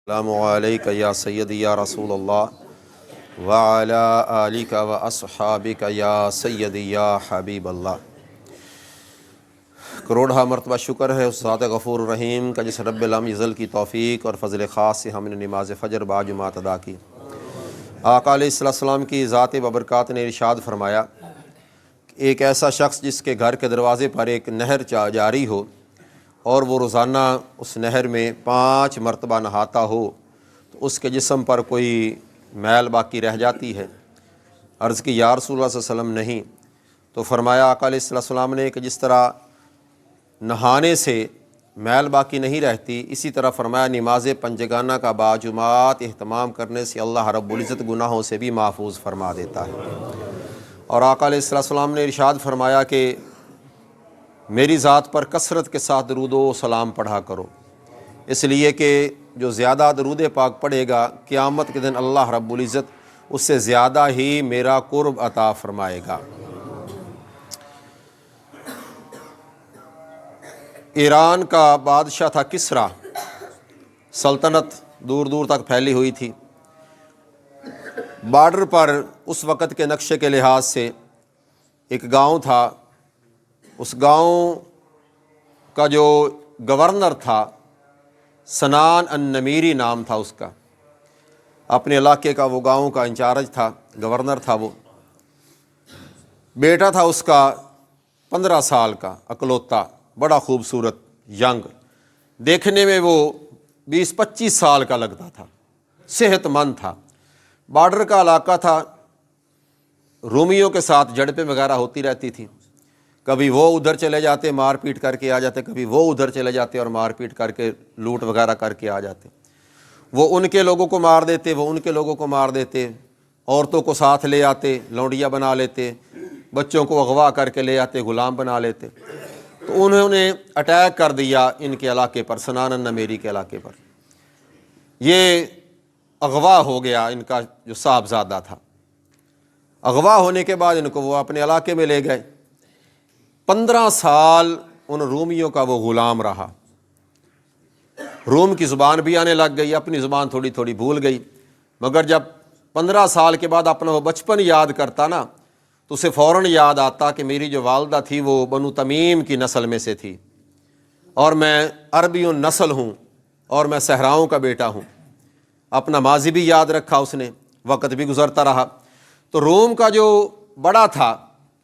السلام علیکم یا سیدی یا رسول اللہ وعلی آلک و اصحابک یا سیدی یا حبیب اللہ۔ کروڑہ مرتبہ شکر ہے اس ذات غفور الرحیم کا جس رب العالمین یزل کی توفیق اور فضل خاص سے ہم نے نماز فجر باجماعت ادا کی۔ آقا علیہ السلام کی ذات ببرکات نے ارشاد فرمایا کہ ایک ایسا شخص جس کے گھر کے دروازے پر ایک نہر جاری ہو اور وہ روزانہ اس نہر میں 5 مرتبہ نہاتا ہو تو اس کے جسم پر کوئی میل باقی رہ جاتی ہے۔ عرض کی یا رسول اللہ صلی اللہ علیہ وسلم نہیں، تو فرمایا آقا علیہ السلام نے کہ جس طرح نہانے سے میل باقی نہیں رہتی، اسی طرح فرمایا نماز پنجگانہ کا باجماعت اہتمام کرنے سے اللہ رب العزت گناہوں سے بھی محفوظ فرما دیتا ہے۔ اور آقا علیہ السلام نے ارشاد فرمایا کہ میری ذات پر کثرت کے ساتھ درود و سلام پڑھا کرو، اس لیے کہ جو زیادہ درود پاک پڑھے گا قیامت کے دن اللہ رب العزت اس سے زیادہ ہی میرا قرب عطا فرمائے گا۔ ایران کا بادشاہ تھا کسریٰ، سلطنت دور دور تک پھیلی ہوئی تھی۔ بارڈر پر اس وقت کے نقشے کے لحاظ سے ایک گاؤں تھا، اس گاؤں کا جو گورنر تھا سنان النمیری نام تھا اس کا، اپنے علاقے کا وہ گاؤں کا انچارج تھا، گورنر تھا وہ۔ بیٹا تھا اس کا 15 سال کا اکلوتا، بڑا خوبصورت ینگ، دیکھنے میں وہ 20-25 سال کا لگتا تھا، صحت مند تھا۔ بارڈر کا علاقہ تھا، رومیوں کے ساتھ جھڑپیں وغیرہ ہوتی رہتی تھی، کبھی وہ ادھر چلے جاتے مار پیٹ کر کے آ جاتے، کبھی وہ ادھر چلے جاتے اور مار پیٹ کر کے لوٹ وغیرہ کر کے آ جاتے۔ وہ ان کے لوگوں کو مار دیتے، وہ ان کے لوگوں کو مار دیتے، عورتوں کو ساتھ لے آتے، لونڈیاں بنا لیتے، بچوں کو اغوا کر کے لے آتے، غلام بنا لیتے۔ تو انہوں نے اٹیک کر دیا ان کے علاقے پر، سنان النمیری کے علاقے پر۔ یہ اغوا ہو گیا ان کا جو صاحبزادہ تھا۔ اغوا ہونے کے بعد ان کو وہ اپنے علاقے میں لے گئے۔ 15 سال ان رومیوں کا وہ غلام رہا۔ روم کی زبان بھی آنے لگ گئی، اپنی زبان تھوڑی تھوڑی بھول گئی، مگر جب 15 سال کے بعد اپنا وہ بچپن یاد کرتا نا تو اسے فوراً یاد آتا کہ میری جو والدہ تھی وہ بنو تمیم کی نسل میں سے تھی اور میں عربی نسل ہوں اور میں صحراؤں کا بیٹا ہوں۔ اپنا ماضی بھی یاد رکھا اس نے، وقت بھی گزرتا رہا۔ تو روم کا جو بڑا تھا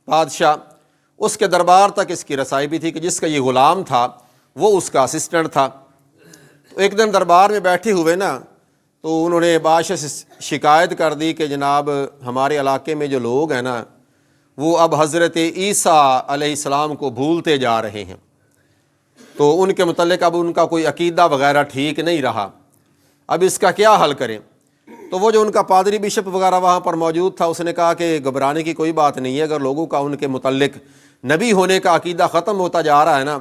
بادشاہ، اس کے دربار تک اس کی رسائی بھی تھی کہ جس کا یہ غلام تھا وہ اس کا اسسٹنٹ تھا۔ تو ایک دن دربار میں بیٹھے ہوئے نا تو انہوں نے بادشاہ سے شکایت کر دی کہ جناب ہمارے علاقے میں جو لوگ ہیں نا وہ اب حضرت عیسیٰ علیہ السلام کو بھولتے جا رہے ہیں، تو ان کے متعلق اب ان کا کوئی عقیدہ وغیرہ ٹھیک نہیں رہا، اب اس کا کیا حل کریں؟ تو وہ جو ان کا پادری بشپ وغیرہ وہاں پر موجود تھا، اس نے کہا کہ گھبرانے کی کوئی بات نہیں ہے، اگر لوگوں کا ان کے متعلق نبی ہونے کا عقیدہ ختم ہوتا جا رہا ہے نا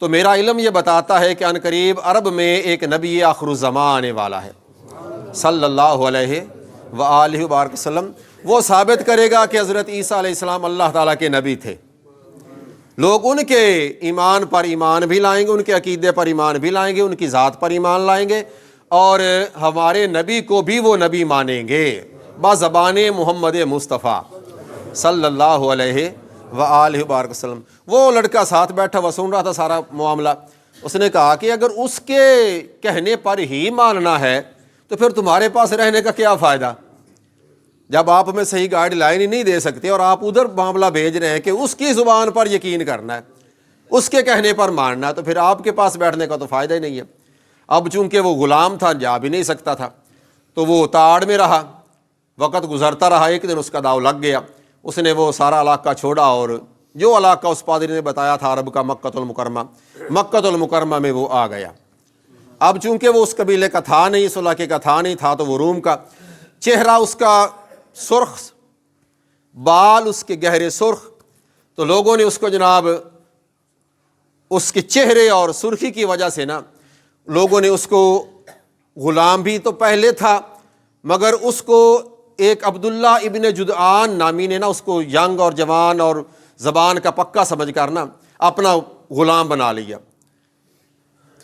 تو میرا علم یہ بتاتا ہے کہ عنقریب عرب میں ایک نبی آخر الزمان آنے والا ہے صلی اللہ علیہ وآلہ وبارک وسلم۔ وہ ثابت کرے گا کہ حضرت عیسیٰ علیہ السلام اللہ تعالیٰ کے نبی تھے۔ لوگ ان کے ایمان پر ایمان بھی لائیں گے، ان کے عقیدے پر ایمان بھی لائیں گے، ان کی ذات پر ایمان لائیں گے، اور ہمارے نبی کو بھی وہ نبی مانیں گے بزبان محمد مصطفیٰ صلی اللہ علیہ وآلہ وبارک وسلم۔ وہ لڑکا ساتھ بیٹھا وہ سن رہا تھا سارا معاملہ۔ اس نے کہا کہ اگر اس کے کہنے پر ہی ماننا ہے تو پھر تمہارے پاس رہنے کا کیا فائدہ، جب آپ ہمیں صحیح گائیڈ لائن ہی نہیں دے سکتے اور آپ ادھر معاملہ بھیج رہے ہیں کہ اس کی زبان پر یقین کرنا ہے، اس کے کہنے پر ماننا ہے، تو پھر آپ کے پاس بیٹھنے کا تو فائدہ ہی نہیں ہے۔ اب چونکہ وہ غلام تھا، جا بھی نہیں سکتا تھا، تو وہ تاڑ میں رہا، وقت گزرتا رہا۔ ایک دن اس کا داؤ لگ گیا، اس نے وہ سارا علاقہ چھوڑا اور جو علاقہ اس پادری نے بتایا تھا عرب کا، مکۃ المکرمہ میں وہ آ گیا۔ اب چونکہ وہ اس قبیلے کا تھا نہیں، اس علاقے کا تھا نہیں تھا، تو وہ روم کا، چہرہ اس کا سرخ، بال اس کے گہرے سرخ، تو لوگوں نے اس کو جناب اس کے چہرے اور سرخی کی وجہ سے نا لوگوں نے اس کو، غلام بھی تو پہلے تھا مگر اس کو ایک عبداللہ ابن جدعان نامی نے نا اس کو ینگ اور جوان اور زبان کا پکا سمجھ کر نا اپنا غلام بنا لیا۔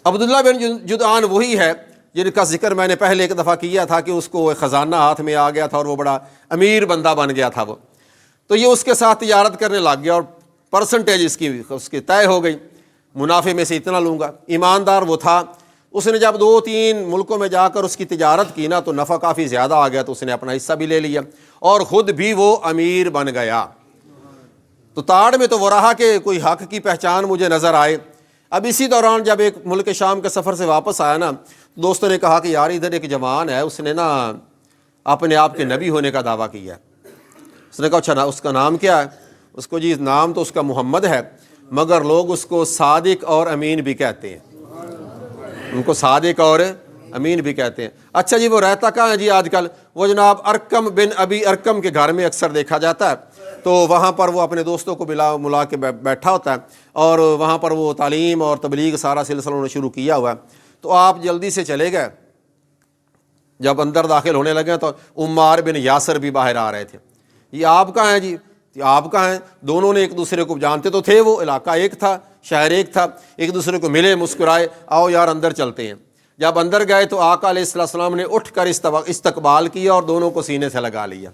عبداللہ بن جدعان وہی ہے جن کا ذکر میں نے پہلے ایک دفعہ کیا تھا کہ اس کو خزانہ ہاتھ میں آ گیا تھا اور وہ بڑا امیر بندہ بن گیا تھا وہ، تو یہ اس کے ساتھ تجارت کرنے لگ گیا اور پرسنٹیج اس کی طے ہو گئی، منافع میں سے اتنا لوں گا۔ ایماندار وہ تھا، اس نے جب 2-3 ملکوں میں جا کر اس کی تجارت کی نا تو نفع کافی زیادہ آ گیا، تو اس نے اپنا حصہ بھی لے لیا اور خود بھی وہ امیر بن گیا۔ تو تاڑ میں تو وہ رہا کہ کوئی حق کی پہچان مجھے نظر آئے۔ اب اسی دوران جب ایک ملک شام کے سفر سے واپس آیا نا، دوستوں نے کہا کہ یار ادھر ایک جوان ہے، اس نے نا اپنے آپ کے نبی ہونے کا دعویٰ کیا ہے۔ اس نے کہا اچھا اس کا نام کیا ہے؟ اس کو جی نام تو اس کا محمد ہے، مگر لوگ اس کو صادق اور امین بھی کہتے ہیں، ان کو صادق اور امین بھی کہتے ہیں۔ اچھا جی وہ رہتا کہاں ہے جی آج کل؟ وہ جناب ارکم بن ابی ارکم کے گھر میں اکثر دیکھا جاتا ہے، تو وہاں پر وہ اپنے دوستوں کو ملا کے بیٹھا ہوتا ہے اور وہاں پر وہ تعلیم اور تبلیغ سارا سلسلہ انہوں نے شروع کیا ہوا ہے۔ تو آپ جلدی سے چلے گئے، جب اندر داخل ہونے لگے تو عمار بن یاسر بھی باہر آ رہے تھے۔ یہ آپ کہاں ہیں جی؟ آپ کہاں ہیں؟ دونوں نے ایک دوسرے کو جانتے تو تھے، وہ علاقہ ایک تھا، شہر ایک تھا، ایک دوسرے کو ملے، مسکرائے، آؤ یار اندر چلتے ہیں۔ جب اندر گئے تو آقا علیہ السلام نے اٹھ کر استقبال کیا اور دونوں کو سینے سے لگا لیا،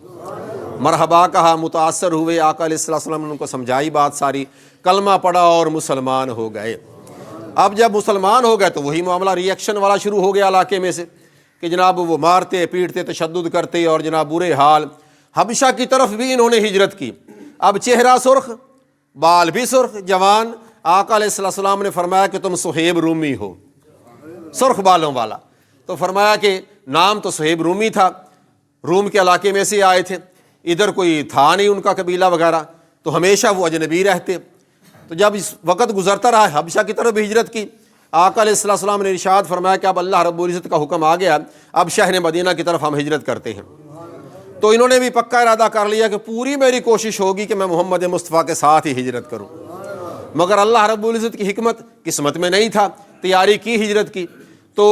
مرحبا کہا، متاثر ہوئے۔ آقا علیہ السلام نے ان کو سمجھائی بات ساری، کلمہ پڑھا اور مسلمان ہو گئے۔ اب جب مسلمان ہو گئے تو وہی معاملہ ری ایکشن والا شروع ہو گیا علاقے میں سے کہ جناب وہ مارتے پیٹتے تشدد کرتے اور جناب برے حال۔ حبشہ کی طرف بھی انہوں نے ہجرت کی۔ اب چہرہ سرخ، بال بھی سرخ، جوان۔ آقا علیہ السلام نے فرمایا کہ تم صہیب رومی ہو، سرخ بالوں والا۔ تو فرمایا کہ نام تو صہیب رومی تھا، روم کے علاقے میں سے آئے تھے، ادھر کوئی تھا نہیں ان کا قبیلہ وغیرہ، تو ہمیشہ وہ اجنبی رہتے۔ تو جب اس وقت گزرتا رہا، حبشہ کی طرف بھی ہجرت کی۔ آقا علیہ السلام نے ارشاد فرمایا کہ اب اللہ رب العزت کا حکم آ گیا، اب شہر مدینہ کی طرف ہم ہجرت کرتے ہیں۔ تو انہوں نے بھی پکا ارادہ کر لیا کہ پوری میری کوشش ہوگی کہ میں محمد مصطفیٰ کے ساتھ ہی ہجرت کروں، مگر اللہ رب العزت کی حکمت قسمت میں نہیں تھا۔ تیاری کی ہجرت کی، تو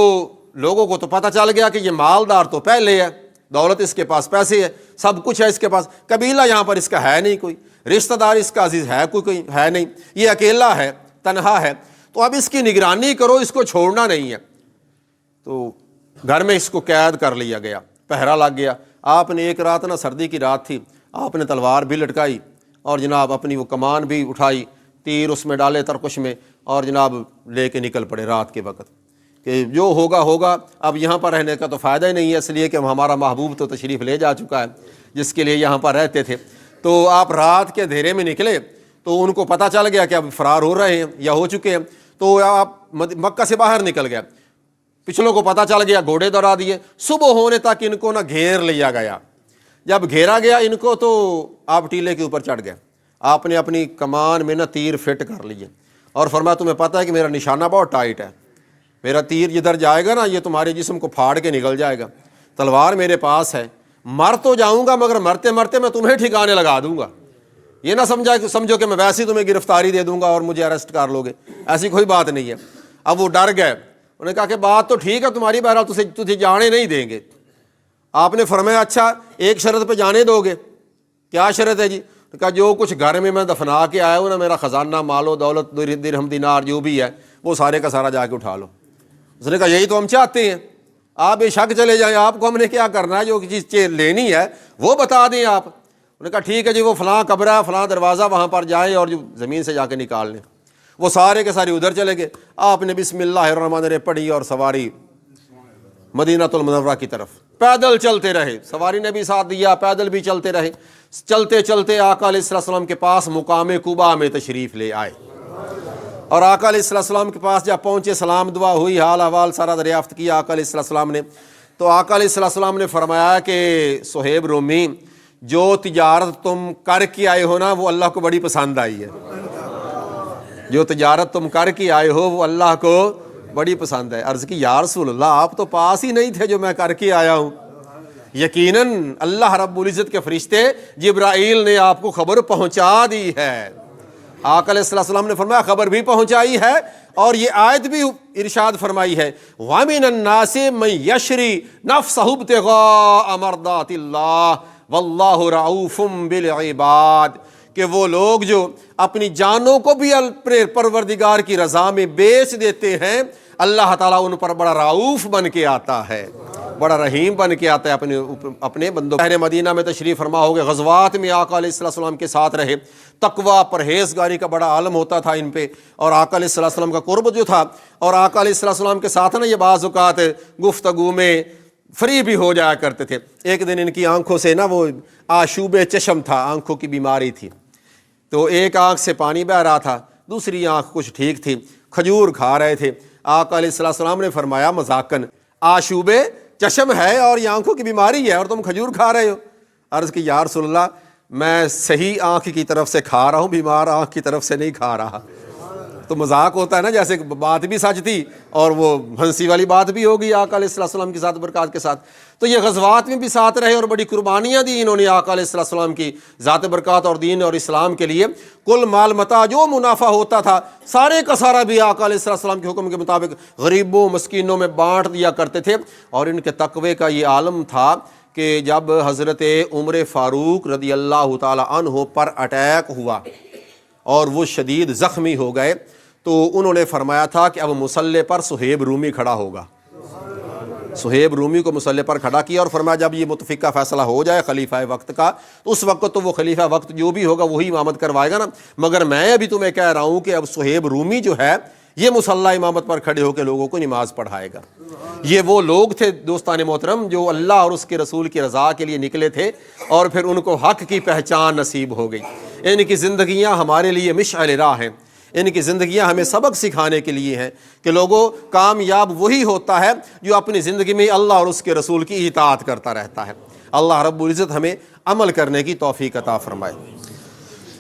لوگوں کو تو پتہ چل گیا کہ یہ مالدار تو پہلے ہے، دولت اس کے پاس، پیسے ہے، سب کچھ ہے اس کے پاس، قبیلہ یہاں پر اس کا ہے نہیں، کوئی رشتہ دار اس کا عزیز ہے کوئی ہے نہیں، یہ اکیلا ہے، تنہا ہے، تو اب اس کی نگرانی کرو، اس کو چھوڑنا نہیں ہے۔ تو گھر میں اس کو قید کر لیا گیا، پہرا لگ گیا۔ آپ نے ایک رات نا، سردی کی رات تھی، آپ نے تلوار بھی لٹکائی اور جناب اپنی وہ کمان بھی اٹھائی، تیر اس میں ڈالے ترکش میں، اور جناب لے کے نکل پڑے رات کے وقت کہ جو ہوگا ہوگا، اب یہاں پر رہنے کا تو فائدہ ہی نہیں ہے، اس لیے کہ ہمارا محبوب تو تشریف لے جا چکا ہے جس کے لیے یہاں پر رہتے تھے۔ تو آپ رات کے اندھیرے میں نکلے تو ان کو پتہ چل گیا کہ اب فرار ہو رہے ہیں یا ہو چکے ہیں، تو آپ مکہ سے باہر نکل گئے۔ پچھلوں کو پتہ چل گیا، گھوڑے دوڑا دیے، صبح ہونے تک ان کو نہ گھیر لیا گیا۔ جب گھیرا گیا ان کو تو آپ ٹیلے کے اوپر چڑھ گئے، آپ نے اپنی کمان میں نہ تیر فٹ کر لیے اور فرمایا تمہیں پتہ ہے کہ میرا نشانہ بہت ٹائٹ ہے، میرا تیر جدھر جائے گا نا یہ تمہارے جسم کو پھاڑ کے نکل جائے گا، تلوار میرے پاس ہے، مر تو جاؤں گا مگر مرتے مرتے میں تمہیں ٹھکانے لگا دوں گا، یہ نہ سمجھو کہ میں ویسے ہی تمہیں گرفتاری دے دوں گا اور مجھے اریسٹ کر لو گے، ایسی کوئی بات نہیں ہے۔ اب وہ ڈر گئے، انہوں نے کہا کہ بات تو ٹھیک ہے تمہاری، بہرحال تجھے جانے نہیں دیں گے۔ آپ نے فرمایا اچھا ایک شرط پہ جانے دو گے؟ کیا شرط ہے جی؟ کہا جو کچھ گھر میں دفنا کے آیا ہوں نا، میرا خزانہ، مال و دولت، درہم دینار جو بھی ہے وہ سارے کا سارا جا کے اٹھا لو۔ اس نے کہا یہی تو ہم چاہتے ہیں، آپ بے شک چلے جائیں، آپ کو ہم نے کیا کرنا ہے، جو چیز لینی ہے وہ بتا دیں آپ۔ انہوں نے کہا ٹھیک ہے جی، وہ فلاں قبر ہے، فلاں دروازہ، وہاں پر جائیں اور جو زمین سے جا کے نکال لیں۔ وہ سارے کے سارے ادھر چلے گئے، آپ نے بسم اللہ الرحمن الرحیم پڑھی اور سواری مدینہ المنورہ کی طرف پیدل چلتے رہے، سواری نے بھی ساتھ دیا، پیدل بھی چلتے رہے۔ چلتے چلتے آقا علیہ السلام کے پاس مقام قباء میں تشریف لے آئے، اور آقا علیہ السلام کے پاس جب پہنچے، سلام دعا ہوئی، حال احوال سارا دریافت کیا آقا علیہ السلام نے۔ تو آقا علیہ السلام نے فرمایا کہ صہیب رومی، جو تجارت تم کر کے آئے ہو نا وہ اللہ کو بڑی پسند آئی ہے، جو تجارت تم کر کے آئے ہو وہ اللہ کو بڑی پسند ہے۔ عرض کی یا رسول اللہ آپ تو پاس ہی نہیں تھے جو میں کر کے آیا ہوں۔ یقیناً اللہ رب العزت کے فرشتے جبرائیل نے آپ کو خبر پہنچا دی ہے۔ آقا علیہ السلام نے فرمایا خبر بھی پہنچائی ہے، اور یہ آیت بھی ارشاد فرمائی ہے وَمِنَ النَّاسِ مَن يَشْرِي نَفْسَهُ ابْتِغَاءَ مَرْضَاتِ اللَّهِ وَاللَّهُ رَءُوفٌ بِالْعِبَادِ، کہ وہ لوگ جو اپنی جانوں کو بھی پروردگار کی رضا میں بیچ دیتے ہیں اللہ تعالیٰ ان پر بڑا رعوف بن کے آتا ہے، بڑا رحیم بن کے آتا ہے اپنے بندوں۔ اہل مدینہ میں تشریف فرما ہو گئے، غزوات میں آقا علیہ السلام کے ساتھ رہے، تقویٰ پرہیزگاری کا بڑا عالم ہوتا تھا ان پہ، اور آقا علیہ السلام کا قرب جو تھا، اور آقا علیہ السلام کے ساتھ نا یہ بعض اوقات گفتگو میں فری بھی ہو جایا کرتے تھے۔ ایک دن ان کی آنکھوں سے نا وہ آشوب چشم تھا، آنکھوں کی بیماری تھی، تو ایک آنکھ سے پانی بہہ رہا تھا، دوسری آنکھ کچھ ٹھیک تھی، کھجور کھا رہے تھے۔ آقا علیہ السلام نے فرمایا مذاقن، آشوب چشم ہے اور یہ آنکھوں کی بیماری ہے اور تم کھجور کھا رہے ہو؟ عرض کی یا رسول اللہ، میں صحیح آنکھ کی طرف سے کھا رہا ہوں، بیمار آنکھ کی طرف سے نہیں کھا رہا۔ تو مذاق ہوتا ہے نا، جیسے بات بھی سچ تھی اور وہ ہنسی والی بات بھی ہوگی آقا علیہ السلام کی ذات برکات کے ساتھ۔ تو یہ غزوات میں بھی ساتھ رہے اور بڑی قربانیاں دی انہوں نے آقا علیہ السلام کی ذات برکات اور دین اور اسلام کے لیے۔ کل مال متاع جو منافع ہوتا تھا سارے کا سارا بھی آقا علیہ السلام کے حکم کے مطابق غریبوں مسکینوں میں بانٹ دیا کرتے تھے۔ اور ان کے تقوی کا یہ عالم تھا کہ جب حضرت عمر فاروق رضی اللہ تعالی عنہ پر اٹیک ہوا اور وہ شدید زخمی ہو گئے، تو انہوں نے فرمایا تھا کہ اب مصلی پر صہیب رومی کھڑا ہوگا۔ صہیب رومی کو مصلی پر کھڑا کیا اور فرمایا جب یہ متفقہ فیصلہ ہو جائے خلیفہ وقت کا، تو اس وقت تو وہ خلیفہ وقت جو بھی ہوگا وہی امامت کروائے گا نا، مگر میں ابھی تمہیں کہہ رہا ہوں کہ اب صہیب رومی جو ہے یہ مصلی امامت پر کھڑے ہو کے لوگوں کو نماز پڑھائے گا۔ یہ وہ لوگ تھے دوستان محترم جو اللہ اور اس کے رسول کی رضا کے لیے نکلے تھے، اور پھر ان کو حق کی پہچان نصیب ہو گئی۔ ان کی زندگیاں ہمارے لیے مشعل راہ ہیں، ان کی زندگیاں ہمیں سبق سکھانے کے لیے ہیں کہ لوگوں، کامیاب وہی ہوتا ہے جو اپنی زندگی میں اللہ اور اس کے رسول کی اطاعت کرتا رہتا ہے۔ اللہ رب العزت ہمیں عمل کرنے کی توفیق عطا فرمائے۔